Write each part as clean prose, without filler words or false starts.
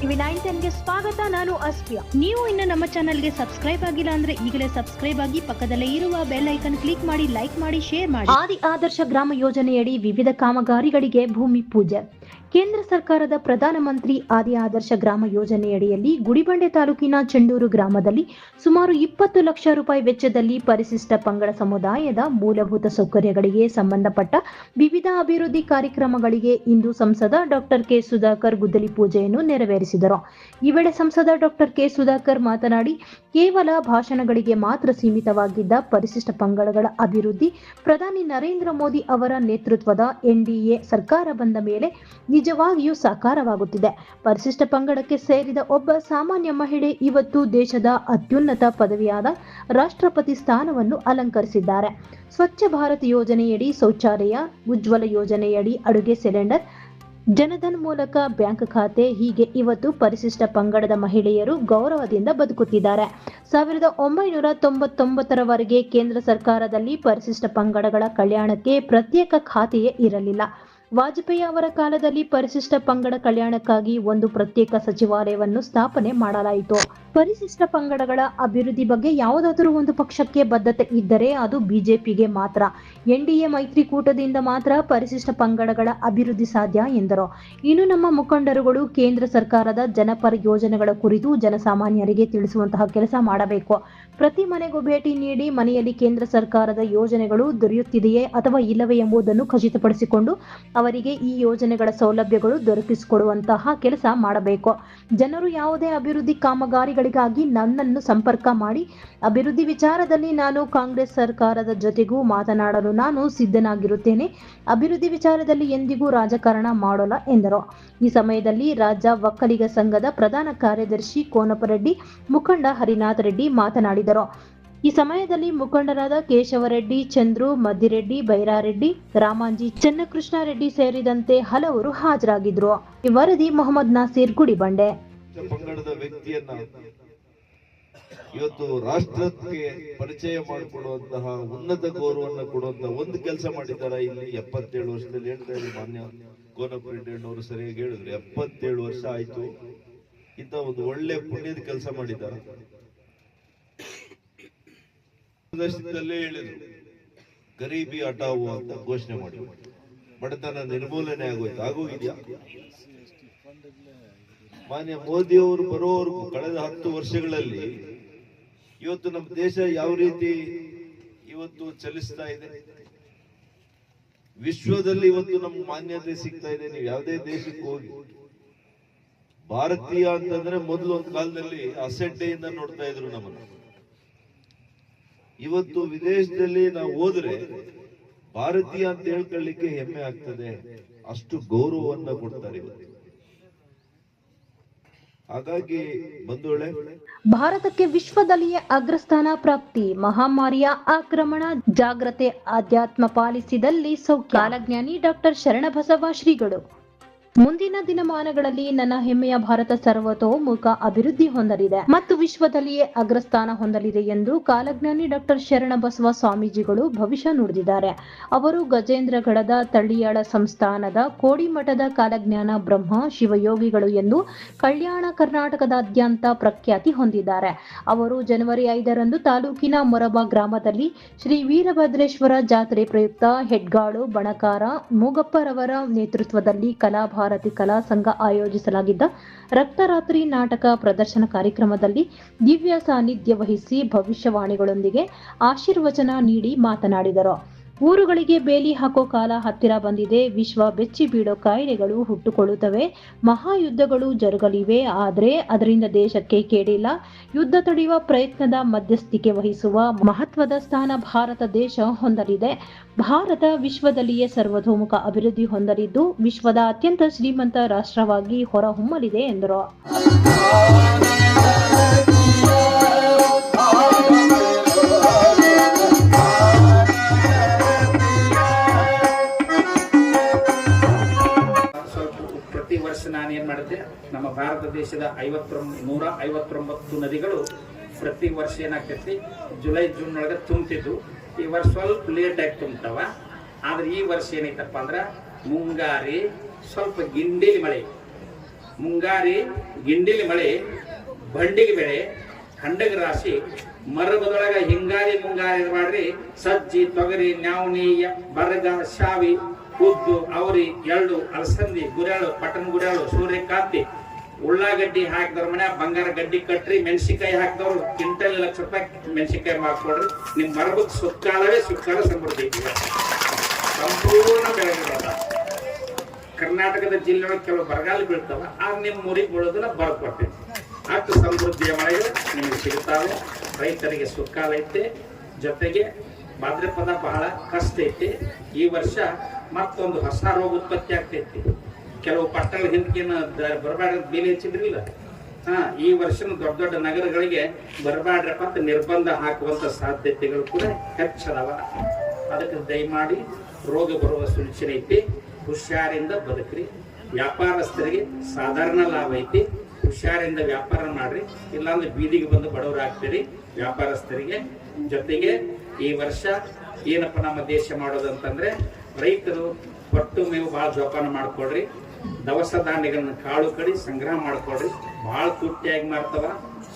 TV 910ಗೆ ಸ್ವಾಗತ. ನಾನು ಅಸ್ಫಿಯಾ. ನೀವು ಇನ್ನು ನಮ್ಮ ಚಾನೆಲ್ಗೆ ಸಬ್ಸ್ಕ್ರೈಬ್ ಆಗಿಲ್ಲ ಅಂದ್ರೆ ಈಗಲೇ ಸಬ್ಸ್ಕ್ರೈಬ್ ಆಗಿ ಪಕ್ಕದಲ್ಲೇ ಇರುವ ಬೆಲ್ ಐಕನ್ ಕ್ಲಿಕ್ ಮಾಡಿ, ಲೈಕ್ ಮಾಡಿ, ಶೇರ್ ಮಾಡಿ. ಆದಿ ಆದರ್ಶ ಗ್ರಾಮ ಯೋಜನೆಯಡಿ ವಿವಿಧ ಕಾಮಗಾರಿಗಳಿಗೆ ಭೂಮಿ ಪೂಜೆ. ಕೇಂದ್ರ ಸರ್ಕಾರದ ಪ್ರಧಾನಮಂತ್ರಿ ಆದಿ ಆದರ್ಶ ಗ್ರಾಮ ಯೋಜನೆಯಡಿಯಲ್ಲಿ ಗುಡಿಬಂಡೆ ತಾಲೂಕಿನ ಚೆಂಡೂರು ಗ್ರಾಮದಲ್ಲಿ ಸುಮಾರು 20 ಲಕ್ಷ ರೂಪಾಯಿ ವೆಚ್ಚದಲ್ಲಿ ಪರಿಶಿಷ್ಟ ಪಂಗಡ ಸಮುದಾಯದ ಮೂಲಭೂತ ಸೌಕರ್ಯಗಳಿಗೆ ಸಂಬಂಧಪಟ್ಟ ವಿವಿಧ ಅಭಿವೃದ್ಧಿ ಕಾರ್ಯಕ್ರಮಗಳಿಗೆ ಇಂದು ಸಂಸದ ಡಾಕ್ಟರ್ ಕೆ ಸುಧಾಕರ್ ಗುದ್ದಲಿ ಪೂಜೆಯನ್ನು ನೆರವೇರಿಸಿದರು. ಈ ವೇಳೆ ಸಂಸದ ಡಾಕ್ಟರ್ ಕೆ ಸುಧಾಕರ್ ಮಾತನಾಡಿ, ಕೇವಲ ಭಾಷಣಗಳಿಗೆ ಮಾತ್ರ ಸೀಮಿತವಾಗಿದ್ದ ಪರಿಶಿಷ್ಟ ಪಂಗಡಗಳ ಅಭಿವೃದ್ಧಿ ಪ್ರಧಾನಿ ನರೇಂದ್ರ ಮೋದಿ ಅವರ ನೇತೃತ್ವದ ಎನ್ಡಿಎ ಸರ್ಕಾರ ಬಂದ ಮೇಲೆ ನಿಜವಾಗಿಯೂ ಸಾಕಾರವಾಗುತ್ತಿದೆ. ಪರಿಶಿಷ್ಟ ಪಂಗಡಕ್ಕೆ ಸೇರಿದ ಒಬ್ಬ ಸಾಮಾನ್ಯ ಮಹಿಳೆ ಇವತ್ತು ದೇಶದ ಅತ್ಯುನ್ನತ ಪದವಿಯಾದ ರಾಷ್ಟ್ರಪತಿ ಸ್ಥಾನವನ್ನು ಅಲಂಕರಿಸಿದ್ದಾರೆ. ಸ್ವಚ್ಛ ಭಾರತ್ ಯೋಜನೆಯಡಿ ಶೌಚಾಲಯ, ಉಜ್ವಲ ಯೋಜನೆಯಡಿ ಅಡುಗೆ ಸಿಲಿಂಡರ್, ಜನಧನ್ ಮೂಲಕ ಬ್ಯಾಂಕ್ ಖಾತೆ, ಹೀಗೆ ಇವತ್ತು ಪರಿಶಿಷ್ಟ ಪಂಗಡದ ಮಹಿಳೆಯರು ಗೌರವದಿಂದ ಬದುಕುತ್ತಿದ್ದಾರೆ. 1999ರವರೆಗೆ ಕೇಂದ್ರ ಸರ್ಕಾರದಲ್ಲಿ ಪರಿಶಿಷ್ಟ ಪಂಗಡಗಳ ಕಲ್ಯಾಣಕ್ಕೆ ಪ್ರತ್ಯೇಕ ಖಾತೆಯೇ ಇರಲಿಲ್ಲ. ವಾಜಪೇಯಿ ಅವರ ಕಾಲದಲ್ಲಿ ಪರಿಶಿಷ್ಟ ಪಂಗಡ ಕಲ್ಯಾಣಕ್ಕಾಗಿ ಒಂದು ಪ್ರತ್ಯೇಕ ಸಚಿವಾಲಯವನ್ನು ಸ್ಥಾಪನೆ ಮಾಡಲಾಯಿತು. ಪರಿಶಿಷ್ಟ ಪಂಗಡಗಳ ಅಭಿವೃದ್ಧಿ ಬಗ್ಗೆ ಯಾವುದಾದರೂ ಒಂದು ಪಕ್ಷಕ್ಕೆ ಬದ್ಧತೆ ಇದ್ದರೆ ಅದು ಬಿಜೆಪಿಗೆ ಮಾತ್ರ. ಎನ್ಡಿಎ ಮೈತ್ರಿಕೂಟದಿಂದ ಮಾತ್ರ ಪರಿಶಿಷ್ಟ ಪಂಗಡಗಳ ಅಭಿವೃದ್ಧಿ ಸಾಧ್ಯ ಎಂದರು. ಇನ್ನು ನಮ್ಮ ಮುಖಂಡರುಗಳು ಕೇಂದ್ರ ಸರ್ಕಾರದ ಜನಪರ ಯೋಜನೆಗಳ ಕುರಿತು ಜನಸಾಮಾನ್ಯರಿಗೆ ತಿಳಿಸುವಂತಹ ಕೆಲಸ ಮಾಡಬೇಕು. ಪ್ರತಿ ಮನೆಗೂ ಭೇಟಿ ನೀಡಿ ಮನೆಯಲ್ಲಿ ಕೇಂದ್ರ ಸರ್ಕಾರದ ಯೋಜನೆಗಳು ದೊರೆಯುತ್ತಿದೆಯೇ ಅಥವಾ ಇಲ್ಲವೇ ಎಂಬುದನ್ನು ಖಚಿತಪಡಿಸಿಕೊಂಡು ಅವರಿಗೆ ಈ ಯೋಜನೆಗಳ ಸೌಲಭ್ಯಗಳು ದೊರಕಿಸಿಕೊಡುವಂತಹ ಕೆಲಸ ಮಾಡಬೇಕು. ಜನರು ಯಾವುದೇ ಅಭಿವೃದ್ಧಿ ಕಾಮಗಾರಿಗಳಿಗಾಗಿ ನನ್ನನ್ನು ಸಂಪರ್ಕ ಮಾಡಿ, ಅಭಿವೃದ್ಧಿ ವಿಚಾರದಲ್ಲಿ ನಾನು ಕಾಂಗ್ರೆಸ್ ಸರ್ಕಾರದ ಜೊತೆಗೂ ಮಾತನಾಡಲು ನಾನು ಸಿದ್ಧನಾಗಿರುತ್ತೇನೆ. ಅಭಿವೃದ್ಧಿ ವಿಚಾರದಲ್ಲಿ ಎಂದಿಗೂ ರಾಜಕಾರಣ ಮಾಡೋಲ್ಲ ಎಂದರು. ಈ ಸಮಯದಲ್ಲಿ ರಾಜ್ಯ ಒಕ್ಕಲಿಗ ಸಂಘದ ಪ್ರಧಾನ ಕಾರ್ಯದರ್ಶಿ ಕೋನಪರೆಡ್ಡಿ, ಮುಖಂಡ ಹರಿನಾಥ್ ರೆಡ್ಡಿ ಮಾತನಾಡಿದರು. ಈ ಸಮಯದಲ್ಲಿ ಮುಖಂಡರಾದ ಕೇಶವರೆಡ್ಡಿ, ಚಂದ್ರು, ಮದ್ದಿರೆಡ್ಡಿ, ಬೈರಾರೆಡ್ಡಿ, ರಾಮಾಂಜಿ, ಚನ್ನಕೃಷ್ಣ ರೆಡ್ಡಿ ಸೇರಿದಂತೆ ಹಲವರು ಹಾಜರಾಗಿದ್ರು. ಈ ವರದಿ ಮೊಹಮ್ಮದ್ ನಾಸೀರ್, ಗುಡಿಬಂಡೆ. ಪಂಗಡದ ವ್ಯಕ್ತಿಯನ್ನ ಇವತ್ತು ರಾಷ್ಟ್ರಕ್ಕೆ ಪರಿಚಯ ಮಾಡಿಕೊಡುವಂತಹ ಉನ್ನತ ಗೌರವವನ್ನು ಕೊಡುವಂತಹ ಒಂದು ಕೆಲಸ ಮಾಡಿದ್ದಾರೆ. ಇಲ್ಲಿ 77 ವರ್ಷದಲ್ಲಿ ಹೇಳ್ತಾ ಇದ್ರು ಮಾನ್ಯ ಕೋನಪರೆಡ್ಡಿಯವರು, ಸರಿಯಾಗಿ ಹೇಳಿದ್ರು 77 ವರ್ಷ ಆಯ್ತು. ಇಂತ ಒಂದು ಒಳ್ಳೆ ಪುಣ್ಯದ ಕೆಲಸ ಮಾಡಿದ್ದಾರೆ. ದೇಶದಲ್ಲೇ ಹೇಳಿದ್ರು ಗರೀಬಿ ಹಟಾವು ಅಂತ ಘೋಷಣೆ ಮಾಡಿ, ಬಡತನ ನಿರ್ಮೂಲನೆ ಆಗೋಗಿದ್ಯಾ? ಮಾನ್ಯ ಮೋದಿ ಅವರು ಬರೋವರೆಗೂ ಕಳೆದ 10 ವರ್ಷಗಳಲ್ಲಿ ಇವತ್ತು ನಮ್ಮ ದೇಶ ಯಾವ ರೀತಿ ಇವತ್ತು ಚಲಿಸ್ತಾ ಇದೆ, ವಿಶ್ವದಲ್ಲಿ ಇವತ್ತು ನಮ್ಗೆ ಮಾನ್ಯತೆ ಸಿಗ್ತಾ ಇದೆ. ನೀವು ಯಾವುದೇ ದೇಶಕ್ಕೆ ಹೋಗಿ, ಭಾರತೀಯ ಅಂತಂದ್ರೆ ಮೊದಲು ಒಂದು ಕಾಲದಲ್ಲಿ ಅಸಡ್ಡೆಯಿಂದ ನೋಡ್ತಾ ಇದ್ರು ನಮ್ಮನ್ನು. ಇವತ್ತು ವಿದೇಶದಲ್ಲಿ ನಾವು ಹೋದ್ರೆ ಭಾರತೀಯ ಅಂತ ಹೇಳ್ಕೊಳ್ಳಿಕ್ಕೆ ಹೆಮ್ಮೆ ಆಗ್ತದೆ, ಅಷ್ಟು ಗೌರವವನ್ನ ಕೊಡ್ತಾರೆ ಇವತ್ತು. ಹಾಗಾಗಿ ಬಂಧುಗಳೇ, ಭಾರತಕ್ಕೆ ವಿಶ್ವದಲ್ಲಿಯೇ ಅಗ್ರಸ್ಥಾನ ಪ್ರಾಪ್ತಿ. ಮಹಾಮಾರಿಯ ಆಕ್ರಮಣ, ಜಾಗ್ರತೆ, ಆಧ್ಯಾತ್ಮ ಪಾಲಿಸಿದಲ್ಲಿ ಸೌಖ್ಯ. ಕಾಲಜ್ಞಾನಿ ಡಾಕ್ಟರ್ ಶರಣಬಸವ ಶ್ರೀಗಳು. ಮುಂದಿನ ದಿನಮಾನಗಳಲ್ಲಿ ನನ್ನ ಹೆಮ್ಮೆಯ ಭಾರತ ಸರ್ವತೋಮುಖ ಅಭಿವೃದ್ಧಿ ಹೊಂದಲಿದೆ ಮತ್ತು ವಿಶ್ವದಲ್ಲಿಯೇ ಅಗ್ರಸ್ಥಾನ ಹೊಂದಲಿದೆ ಎಂದು ಕಾಲಜ್ಞಾನಿ ಡಾಕ್ಟರ್ ಶರಣಬಸವ ಸ್ವಾಮೀಜಿಗಳು ಭವಿಷ್ಯ ನುಡಿದಿದ್ದಾರೆ. ಅವರು ಗಜೇಂದ್ರಗಢದ ತಳ್ಳಿಯಾಳ ಸಂಸ್ಥಾನದ ಕೋಡಿಮಠದ ಕಾಲಜ್ಞಾನ ಬ್ರಹ್ಮ ಶಿವಯೋಗಿಗಳು ಎಂದು ಕಲ್ಯಾಣ ಕರ್ನಾಟಕದಾದ್ಯಂತ ಪ್ರಖ್ಯಾತಿ ಹೊಂದಿದ್ದಾರೆ. ಅವರು ಜನವರಿ 5ರಂದು ತಾಲೂಕಿನ ಮೊರಬ ಗ್ರಾಮದಲ್ಲಿ ಶ್ರೀ ವೀರಭದ್ರೇಶ್ವರ ಜಾತ್ರೆ ಪ್ರಯುಕ್ತ ಹೆಡ್ಗಾಳು ಬಣಕಾರ ಮೂಗಪ್ಪರವರ ನೇತೃತ್ವದಲ್ಲಿ ಕಲಾಭಾರತಿ ಕಲಾ ಸಂಘ ಆಯೋಜಿಸಲಾಗಿದ್ದ ರಕ್ತರಾತ್ರಿ ನಾಟಕ ಪ್ರದರ್ಶನ ಕಾರ್ಯಕ್ರಮದಲ್ಲಿ ದಿವ್ಯ ಸಾನ್ನಿಧ್ಯ ವಹಿಸಿ ಭವಿಷ್ಯವಾಣಿಗಳೊಂದಿಗೆ ಆಶೀರ್ವಚನ ನೀಡಿ ಮಾತನಾಡಿದರು. ಊರುಗಳಿಗೆ ಬೇಲಿ ಹಾಕೋ ಕಾಲ ಹತ್ತಿರ ಬಂದಿದೆ. ವಿಶ್ವ ಬೆಚ್ಚಿ ಬೀಳೋ ಕಾಯಿಲೆಗಳು ಹುಟ್ಟುಕೊಳ್ಳುತ್ತವೆ. ಮಹಾಯುದ್ಧಗಳು ಜರುಗಲಿವೆ. ಆದರೆ ಅದರಿಂದ ದೇಶಕ್ಕೆ ಕೇಡಿಲ್ಲ. ಯುದ್ಧ ತಡೆಯುವ ಪ್ರಯತ್ನದ ಮಧ್ಯಸ್ಥಿಕೆ ವಹಿಸುವ ಮಹತ್ವದ ಸ್ಥಾನ ಭಾರತ ದೇಶ ಹೊಂದಲಿದೆ. ಭಾರತ ವಿಶ್ವದಲ್ಲಿಯೇ ಸರ್ವತೋಮುಖ ಅಭಿವೃದ್ಧಿ ಹೊಂದಲಿದ್ದು ವಿಶ್ವದ ಅತ್ಯಂತ ಶ್ರೀಮಂತ ರಾಷ್ಟ್ರವಾಗಿ ಹೊರಹೊಮ್ಮಲಿದೆ ಎಂದರು. ನಾನೇನ್ ಮಾಡಿದ್ದೆ, ನಮ್ಮ ಭಾರತ ದೇಶದ 159 ನದಿಗಳು ಪ್ರತಿ ವರ್ಷ ಏನಾಗ್ತೈತಿ, ಜುಲೈ ಜೂನ್ ಒಳಗೆ ತುಂಬ್ತಿದ್ವು. ಈ ವರ್ಷ ಸ್ವಲ್ಪ ಲೇಟ್ ಆಗಿ ತುಂಬ್ತಾವ. ಆದ್ರೆ ಈ ವರ್ಷ ಏನೈತಪ್ಪ ಅಂದ್ರ ಮುಂಗಾರಿ ಸ್ವಲ್ಪ ಗಿಂಡೇಲಿ ಮಳೆ ಮುಂಗಾರಿ ಗಿಂಡಿಲಿ ಮಳೆ, ಬಂಡಿಗೆ ಬೆಳೆ, ಖಂಡಗ ರಾಶಿ, ಮರಬದೊಳಗ ಹಿಂಗಾರಿ ಮುಂಗಾರಿ ಮಾಡ್ರಿ, ಸಜ್ಜಿ, ತೊಗರಿ, ನ್ಯಾವಣಿ, ಬರಗ, ಶಾವಿ, ಉದ್ದು, ಅವರಿ, ಎಳ್ಳು, ಅಲಸಂದಿ, ಗುರೆಳು, ಪಟನ್ ಗುರೆಳು, ಸೂರ್ಯಕಾಂತಿ, ಉಳ್ಳಾಗಡ್ಡಿ ಹಾಕಿದವ್ರ ಮನೆ ಬಂಗಾರ ಗಡ್ಡಿ ಕಟ್ರಿ, ಮೆಣಸಿಕಾಯಿ ಹಾಕಿದವ್ರು ಕ್ವಿಂಟಲ್ ₹1,00,000 ಮೆಣಸಿಕಾಯಿ ಮಾಡ್ಕೊಡ್ರಿ. ನಿಮ್ ಮರಬಕ್ ಸುಕ್ಕಾಲವೇ ಸುಕ್ಕಾಲ ಸಮೃದ್ಧಿ ಇದೆ. ಸಂಪೂರ್ಣ ಬೆಳೆಗಳ ಕರ್ನಾಟಕದ ಜಿಲ್ಲೆಯೊಳಗೆ ಕೆಲವು ಬರಗಾಲ ಬೀಳ್ತಾವ, ಆಗ ನಿಮ್ ಊರಿಗೆ ಬೀಳೋದನ್ನ ಬರ್ಕೊಡ್ತೀವಿ. ಅಷ್ಟು ಸಮೃದ್ಧಿಯ ಮಳೆಗಳು ನಿಮಗೆ ಸಿಗುತ್ತಾವೆ. ರೈತರಿಗೆ ಸುಕ್ಕಾಲ ಐತೆ, ಜೊತೆಗೆ ಭಾದ್ರಪದ ಬಹಳ ಕಷ್ಟ ಐತಿ. ಈ ವರ್ಷ ಮತ್ತೊಂದು ಹೊಸ ರೋಗ ಉತ್ಪತ್ತಿ ಆಗ್ತೈತಿ. ಕೆಲವು ಪಟ್ಟಣ ಹಿಂದಕೇನು ಬರಬಾರ್ದು ಬೇಲಿ ಹೆಚ್ಚಿದ್ರಿಲ್ಲ, ಈ ವರ್ಷನ ದೊಡ್ಡ ದೊಡ್ಡ ನಗರಗಳಿಗೆ ಬರಬಾಡ್ರಪ್ಪ ಅಂತ ನಿರ್ಬಂಧ ಹಾಕುವಂತ ಸಾಧ್ಯತೆಗಳು ಕೂಡ ಹೆಚ್ಚದವ. ಅದಕ್ಕೆ ದಯಮಾಡಿ ರೋಗ ಬರುವ ಸೂಚನೆ ಐತಿ, ಹುಷಾರಿಂದ ಬದುಕ್ರಿ. ವ್ಯಾಪಾರಸ್ಥರಿಗೆ ಸಾಧಾರಣ ಲಾಭ ಐತಿ, ಹುಷಾರಿಂದ ವ್ಯಾಪಾರ ಮಾಡ್ರಿ, ಇಲ್ಲಾಂದ್ರೆ ಬೀದಿಗೆ ಬಂದು ಬಡವರಾಗ್ತೀರಿ ವ್ಯಾಪಾರಸ್ಥರಿಗೆ. ಜೊತೆಗೆ ಈ ವರ್ಷ ಏನಪ್ಪ ನಮ್ಮ ದೇಶ ಮಾಡೋದಂತಂದ್ರೆ, ರೈತರು ಒಟ್ಟು ಮೇವು ಬಹಳ ಜೋಪಾನ ಮಾಡ್ಕೊಡ್ರಿ. ದವಸ ಧಾನ್ಯಗಳನ್ನ ಕಾಳು ಕಡಿ ಸಂಗ್ರಹ ಮಾಡ್ಕೊಡ್ರಿ. ಬಹಳ ತುಟ್ಟಿಯಾಗಿ ಮಾಡ್ತಾವ,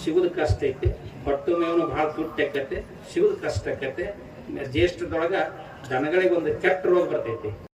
ಸಿಗುದು ಕಷ್ಟ ಐತಿ. ಒಟ್ಟು ಮೇವನು ಬಹಳ ತುಟ್ಟಿ ಆಕತೆ, ಸಿಗುದು ಕಷ್ಟ ಆಕತೆ. ಜ್ಯೇಷ್ಠದೊಳಗ ದನಗಳಿಗೆ ಒಂದು ಕೆಟ್ಟ ರೋಗ ಬರ್ತೈತಿ.